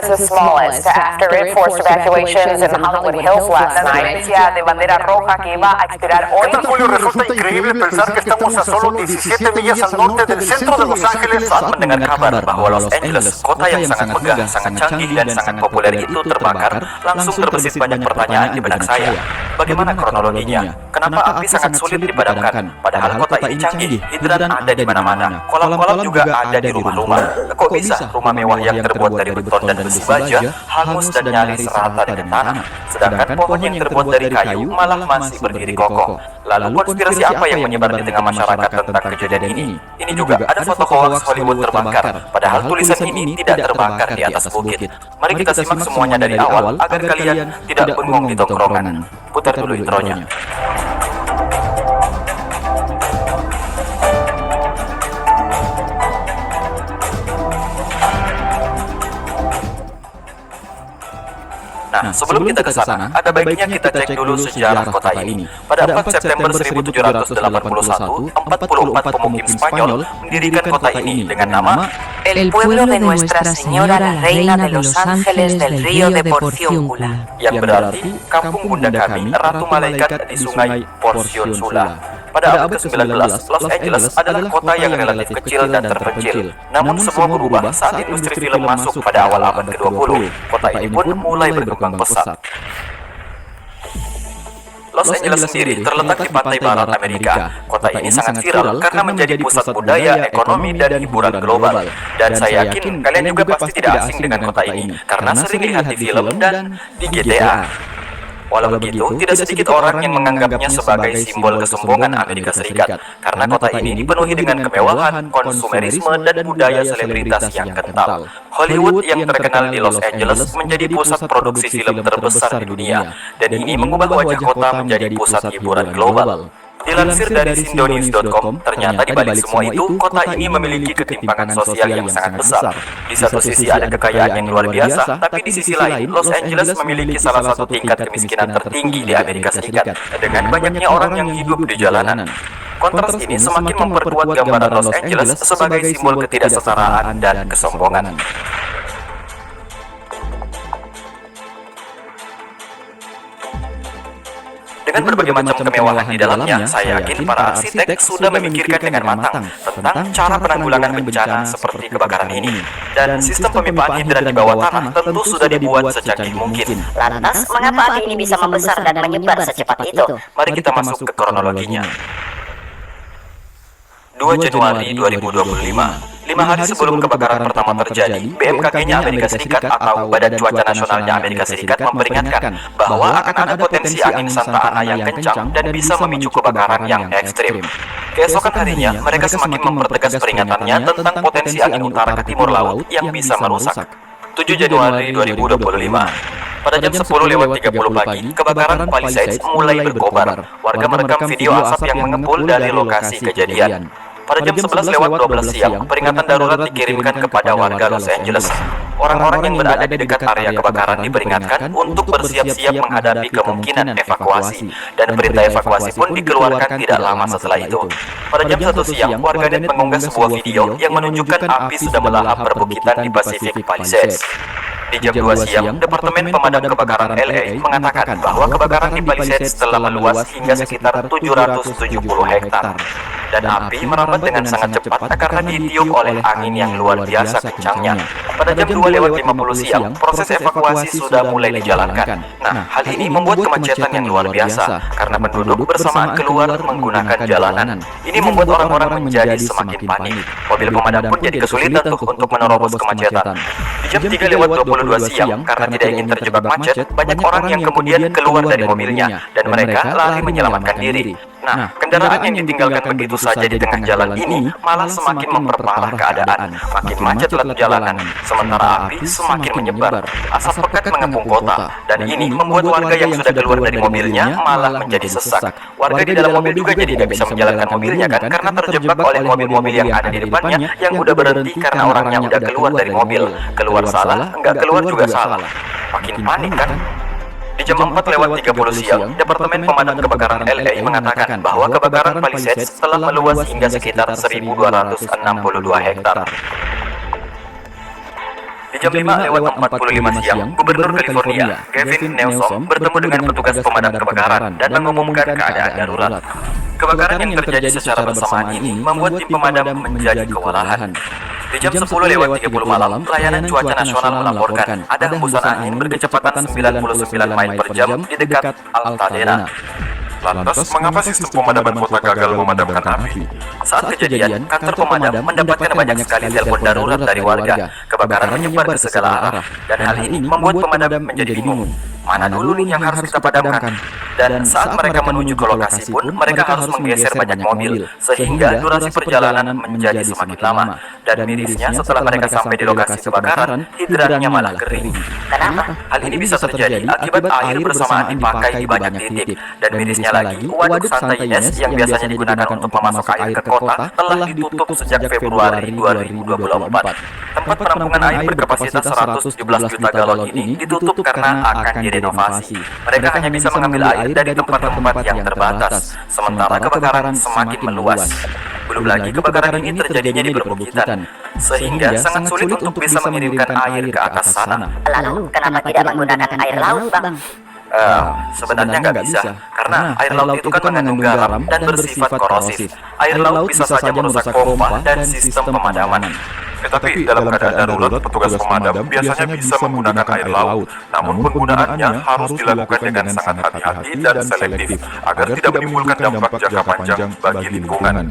the smallest after it forced evacuations in the Hollywood Hills last night. La de bandera roja que iba a expirar hoy. ¿Qué tal, Julio? Resulta increíble pensar que estamos a solo 17 millas al norte del centro de Los Ángeles. Saat mendengar kabar bahwa Los Angeles, kota yang sangat megah, sangat canggih dan sangat populer itu terbakar, langsung terbesit banyak pertanyaan di benak saya. Bagaimana kronologinya? Kenapa api sangat sulit dipadamkan? Padahal kota ini canggih, hidran ada di mana-mana, kolam-kolam juga ada di rumah-rumah. Kok bisa rumah mewah yang terbuat dari beton dan besi baja hangus dan nyaris rata dengan tanah, sedangkan pohon yang terbuat dari kayu malah masih berdiri kokoh? Lalu konspirasi apa yang menyebar di tengah masyarakat tentang kejadian ini? Ini juga ada foto hoax Hollywood terbakar, padahal tulisan ini tidak terbakar di atas bukit. Mari kita simak semuanya dari awal agar kalian tidak bengong di tongkrongan. Putar dulu intronya. Nah, sebelum kita ke sana, ada baiknya kita cek dulu sejarah kota ini. Pada 4 September 1781, 44 pemukim Spanyol mendirikan kota ini dengan nama El pueblo de Nuestra Señora la Reina de los Ángeles del Río de Porciúncula, yang berarti Kampung Bunda Kami, Ratu Malaikat di Sungai Porciúncula. Pada abad ke-19, Los Angeles adalah kota yang relatif kecil dan terpencil. Namun semua berubah saat industri film masuk pada awal abad ke-20. Kota ini pun mulai berkembang pesat. Los Angeles sendiri terletak di pantai barat Amerika. Kota ini sangat viral karena menjadi pusat budaya, ekonomi, dan hiburan global. Dan saya yakin kalian juga pasti tidak asing dengan kota ini karena sering lihat di film dan di GTA. Walau begitu, tidak sedikit orang yang menganggapnya sebagai simbol kesombongan Amerika Serikat karena kota ini dipenuhi dengan kemewahan, konsumerisme, dan budaya selebritas yang kental. Hollywood yang terkenal di Los Angeles menjadi pusat produksi film terbesar di dunia, dan ini mengubah wajah kota menjadi pusat hiburan global. Dilansir dari sindonews.com, ternyata di balik semua itu, kota ini memiliki ketimpangan sosial yang sangat besar. Di satu sisi ada kekayaan yang luar biasa, tapi di sisi lain, Los Angeles memiliki salah satu tingkat kemiskinan tertinggi di Amerika Serikat, dengan banyaknya orang yang hidup di jalanan. Kontras ini semakin memperkuat gambaran Los Angeles sebagai simbol ketidaksetaraan dan kesombongan. Dengan berbagai macam kemewahan di dalamnya, saya yakin para arsitek sudah memikirkan dengan matang tentang cara penanggulangan bencana seperti kebakaran ini. Dan sistem pemipaan hidran di bawah tanah tentu sudah dibuat secanggih mungkin. Lantas, mengapa api ini bisa membesar dan menyebar secepat itu? Mari kita masuk ke kronologinya. 2 Januari 2025, 5 hari sebelum kebakaran pertama terjadi, BMKG-nya Amerika Serikat atau Badan Cuaca Nasionalnya Amerika Serikat memperingatkan bahwa akan ada potensi angin Santa Ana yang kencang dan bisa memicu kebakaran yang ekstrim. Keesokan harinya, mereka semakin mempertegas peringatannya tentang potensi angin utara ke timur laut yang bisa merusak. 7 Januari 2025, pada jam 10:30 pagi, kebakaran Palisades mulai berkobar. Warga merekam video asap yang mengepul dari lokasi kejadian. Pada jam 11:12 siang, peringatan darurat dikirimkan kepada warga Los Angeles. Orang-orang yang berada di dekat area kebakaran diperingatkan untuk bersiap-siap menghadapi kemungkinan evakuasi. Dan perintah evakuasi pun dikeluarkan tidak lama setelah itu. Pada jam 1 siang, warganet mengunggah sebuah video yang menunjukkan api sudah melahap perbukitan di Pacific Palisades. Di jam 2 siang, Departemen Pemadam Kebakaran LA mengatakan bahwa kebakaran di Palisades telah meluas hingga sekitar 770 hektar. Dan api merambat dengan sangat cepat karena ditiup oleh angin yang luar biasa kencangnya. Pada jam 2:50 siang, proses evakuasi sudah mulai dijalankan. Nah, hal ini membuat kemacetan yang luar biasa karena penduduk bersamaan keluar menggunakan jalanan. Ini membuat orang-orang menjadi semakin panik. Mobil pemadam pun jadi kesulitan untuk menerobos kemacetan. Di jam 3:22 siang, karena tidak ingin terjebak macet, banyak orang yang kemudian keluar dari mobilnya dan mereka lari menyelamatkan diri. Nah, kendaraan yang ditinggalkan begitu saja di tengah jalan ini malah semakin memperparah keadaan. Makin macetlah jalanan, sementara api semakin menyebar. Asap pekat mengepung kota, dan ini membuat warga yang sudah keluar dari mobilnya malah menjadi sesak. Warga di dalam mobil juga jadi nggak bisa menjalankan mobilnya kan, karena terjebak oleh mobil-mobil yang ada di depannya yang udah berhenti karena orangnya udah keluar dari mobil. Keluar salah, nggak keluar juga salah. Makin panik kan? Di jam 4:30 siang, Departemen Pemadam Kebakaran LA mengatakan bahwa kebakaran Palisades telah meluas hingga sekitar 1.262 hektar. Di Di jam 5:45 siang, Gubernur California, Gavin Newsom, bertemu dengan petugas pemadam kebakaran dan mengumumkan keadaan darurat. Kebakaran yang terjadi secara bersamaan ini membuat tim pemadam menjadi kewalahan. Di jam 10:30 malam, pelayanan cuaca nasional melaporkan ada hembusan angin berkecepatan 99 mil per jam di dekat Altadena. Lantas, mengapa sistem pemadaman kota gagal memadamkan api? Saat kejadian, kantor pemadam mendapatkan banyak sekali telepon darurat dari warga. Kebakaran menyebar ke segala arah, dan hal ini membuat pemadam menjadi bingung. Mana dulu nih yang harus kita padamkan? Dan saat mereka menuju ke lokasi pun, mereka harus menggeser banyak mobil, sehingga durasi perjalanan menjadi semakin lama. Dan mirisnya, setelah mereka sampai di lokasi kebakaran, hidrannya malah kering. Kenapa? Hal ini bisa terjadi akibat air bersamaan dipakai di banyak titik. Dan mirisnya lagi, waduk santai es yang biasanya digunakan untuk memasok air ke kota telah ditutup sejak Februari 2024. Tempat penampungan air berkapasitas 117 juta galon ini ditutup karena akan direnovasi. Mereka hanya bisa mengambil air dari tempat-tempat yang terbatas, sementara kebakaran semakin meluas. Belum lagi kebakaran ini terjadinya di perbukitan, sehingga sangat sulit untuk bisa mengirimkan air ke atas sana. Lalu, kenapa tidak menggunakan air laut, Bang? Sebenarnya nggak bisa, karena air laut itu kan mengandung garam dan bersifat korosif. Air laut bisa saja merusak pompa dan sistem pemadaman. Tetapi dalam keadaan darurat, petugas pemadam biasanya bisa menggunakan air laut. Namun penggunaannya harus dilakukan dengan sangat hati-hati dan selektif agar tidak menimbulkan dampak jangka panjang bagi lingkungan.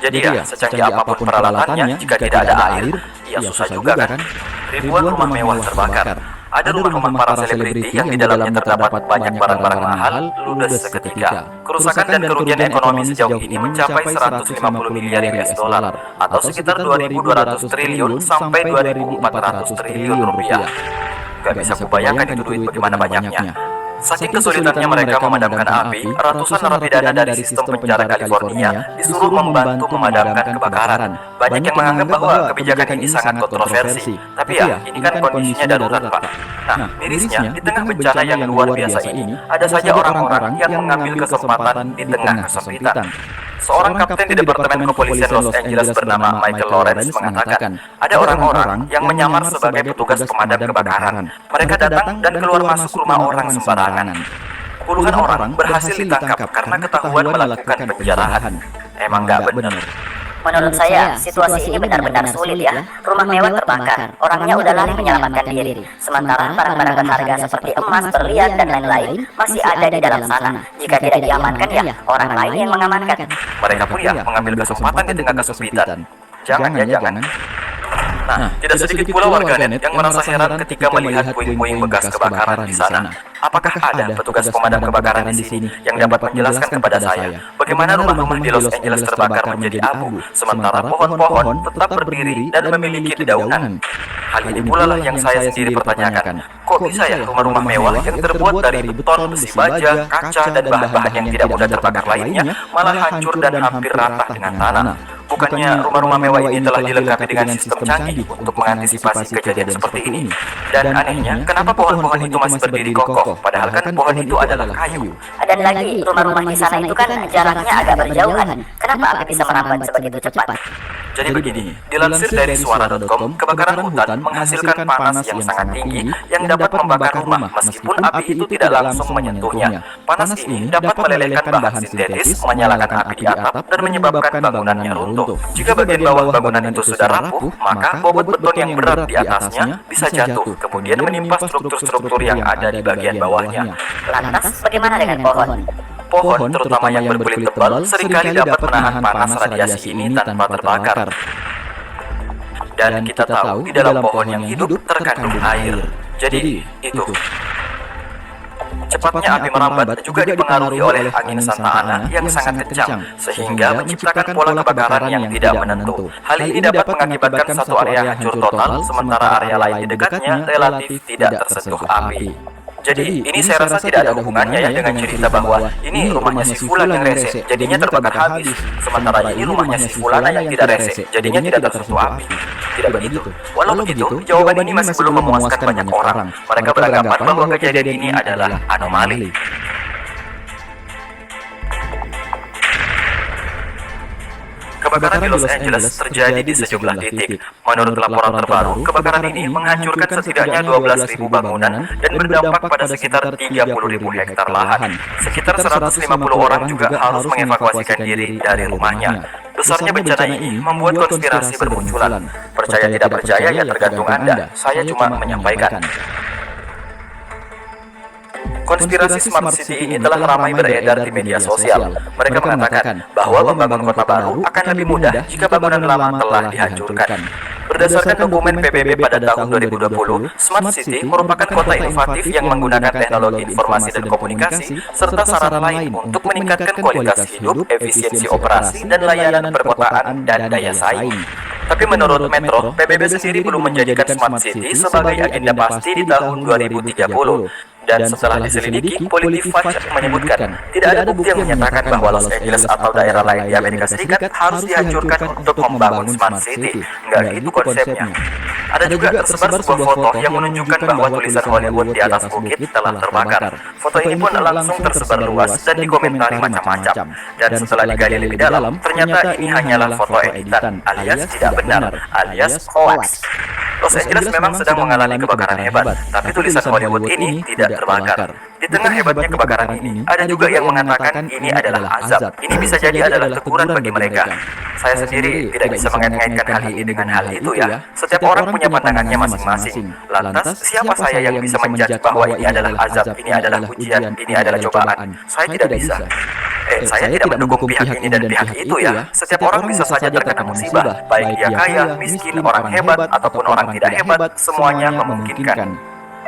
Jadi ya, secanggih apapun peralatannya, jika tidak ada air, ya susah juga kan? Ribuan rumah mewah terbakar. Ada rumah-rumah para selebriti yang di dalamnya terdapat banyak barang-barang mahal ludes seketika. Kerusakan dan kerugian ekonomi sejauh ini mencapai 150 miliar US dollar atau sekitar 2.200 triliun sampai 2.400 triliun rupiah. Gak bisa kubayangkan itu duit bagaimana banyaknya. Saking kesulitannya mereka memadamkan api, ratusan narapidana dari sistem penjara California disuruh membantu memadamkan kebakaran. Banyak yang menganggap bahwa kebijakan ini sangat kontroversi. Tapi ya, ini kan kondisinya darurat, Pak. Nah, mirisnya, di tengah bencana yang luar biasa ini, ada saja orang-orang yang mengambil kesempatan di tengah kesempitan. Seorang kapten di Departemen Kepolisian Los Angeles bernama Michael Lawrence mengatakan, ada orang-orang yang menyamar sebagai petugas pemadam kebakaran. Mereka datang dan keluar masuk rumah orang sembarangan. Puluhan orang berhasil ditangkap karena ketahuan melakukan penjarahan. Emang nggak benar. Menurut saya, situasi ini benar-benar sulit ya. Rumah mewah terbakar, orangnya udah lari menyelamatkan diri. Sementara barang-barang berharga seperti emas, berlian, dan lain-lain masih ada di dalam sana. Jika tidak diamankan ya, orang lain yang mengamankan. Mereka pun ya mengambil kesempatan di tengah kesempitan. Jangan ya, jangan. Nah, tidak sedikit pula warganet yang merasa heran ketika melihat puing-puing bekas kebakaran di sana. Apakah ada petugas pemadam kebakaran di sini yang dapat menjelaskan kepada saya bagaimana rumah-rumah di Los Angeles terbakar menjadi abu, sementara pohon-pohon tetap berdiri dan memiliki dedaunan? Hal ini pula lah yang saya sendiri pertanyakan. Kok bisa ya rumah-rumah mewah yang terbuat dari beton, besi baja, kaca, dan bahan-bahan yang tidak mudah terbakar lainnya malah hancur dan hampir rata dengan tanah? Bukannya rumah-rumah mewah ini telah dilengkapi dengan sistem canggih untuk mengantisipasi kejadian seperti ini? Dan anehnya, kenapa pohon-pohon itu masih berdiri kokoh, padahal kan pohon itu adalah kayu? Dan lagi, rumah-rumah di sana itu kan jaraknya agak berjauhan. Kenapa api bisa merambat sebegitu cepat? Jadi begini, dilansir dari suara.com, kebakaran hutan menghasilkan panas yang sangat tinggi yang dapat membakar rumah meskipun api itu tidak langsung menyentuhnya. Panas ini dapat melelehkan bahan sintetis, menyalakan api di atap, dan menyebabkan bangunannya runtuh. Jika bagian bawah bangunan itu sudah rapuh, maka bobot beton yang berat di atasnya bisa jatuh, kemudian menimpa struktur-struktur yang ada di bagian bawahnya. Lantas, bagaimana dengan pohon? Pohon, terutama yang berkulit tebal, seringkali dapat menahan panas radiasi ini tanpa terbakar. Dan kita tahu, di dalam pohon yang hidup terkandung air. Jadi, itu. Cepatnya api merambat juga dipengaruhi oleh angin Santa Ana yang sangat kencang, sehingga menciptakan pola kebakaran yang tidak menentu. Hal ini dapat mengakibatkan satu area hancur total, sementara area lain di dekatnya relatif tidak tersentuh api. Jadi, ini saya rasa tidak ada hubungannya ya dengan cerita bahwa ini rumahnya si Fulan yang rese, jadinya terbakar habis. Sementara ini rumahnya si Fulana yang tidak rese, jadinya tidak tersentuh api. Tidak begitu. Walau begitu, jawaban ini masih belum memuaskan banyak orang. Mereka beranggapan bahwa kejadian ini adalah anomali. Kebakaran di Los Angeles terjadi di sejumlah titik. Menurut laporan terbaru, kebakaran ini menghancurkan setidaknya 12.000 bangunan dan berdampak pada sekitar 30.000 hektar lahan. Sekitar 150 orang juga harus mengevakuasikan diri dari rumahnya. Besarnya bencana ini membuat konspirasi bermunculan. Percaya tidak percaya ya tergantung Anda. Saya cuma menyampaikan. Konspirasi Smart City ini telah ramai beredar di media sosial. Mereka mengatakan bahwa membangun kota baru akan lebih mudah jika bangunan lama telah dihancurkan. Berdasarkan dokumen PBB pada tahun 2020, Smart City merupakan kota inovatif yang menggunakan teknologi informasi dan komunikasi serta saran lain untuk meningkatkan kualitas hidup, efisiensi operasi, dan layanan perkotaan dan daya saing. Tapi menurut Metro, PBB sendiri belum menjadikan Smart City sebagai agenda pasti di tahun 2030. Dan setelah diselidiki, PolitiFact menyebutkan tidak ada bukti yang menyatakan bahwa Los Angeles atau daerah lain di Amerika Serikat harus dihancurkan untuk membangun Smart City. Nggak gitu konsepnya. Ada juga tersebar sebuah foto yang menunjukkan bahwa tulisan Hollywood di atas bukit telah terbakar. Foto ini pun langsung tersebar luas dan dikomentari macam-macam. Dan setelah digali lebih dalam, ternyata ini hanyalah foto editan alias tidak benar, alias hoax. Los Angeles memang sedang mengalami kebakaran hebat, tapi tulisan Hollywood ini tidak terbakar. Di tengah hebatnya kebakaran ini, ada juga yang mengatakan ini adalah azab. Ini bisa jadi adalah teguran bagi mereka. Saya sendiri tidak bisa mengait-ngaitkan hal ini dengan hal itu ya. Setiap orang punya pandangannya masing-masing. Lantas, siapa saya yang bisa menjudge bahwa ini adalah azab, ini adalah ujian, ini adalah cobaan? Saya tidak bisa. Saya tidak mendukung pihak ini dan pihak itu ya. Setiap orang bisa saja terkena musibah, baik dia kaya, miskin, orang hebat, ataupun orang tidak hebat, semuanya memungkinkan.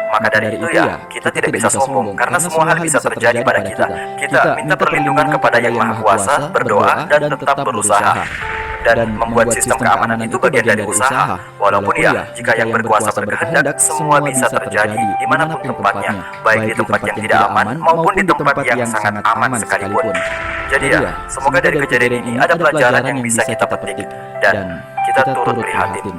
Maka dari itu ya, kita tidak bisa sombong karena semua hal bisa terjadi pada kita. Kita minta perlindungan kepada Yang Maha Kuasa, berdoa, dan tetap berusaha. Dan membuat sistem keamanan itu bagian dari usaha. Walaupun ya, jika Yang Berkuasa berkehendak, semua bisa terjadi dimanapun tempatnya, baik di tempat yang tidak aman maupun di tempat yang sangat aman sekalipun. Jadi ya, semoga dari kejadian ini ada pelajaran yang bisa kita petik dan kita turut prihatin.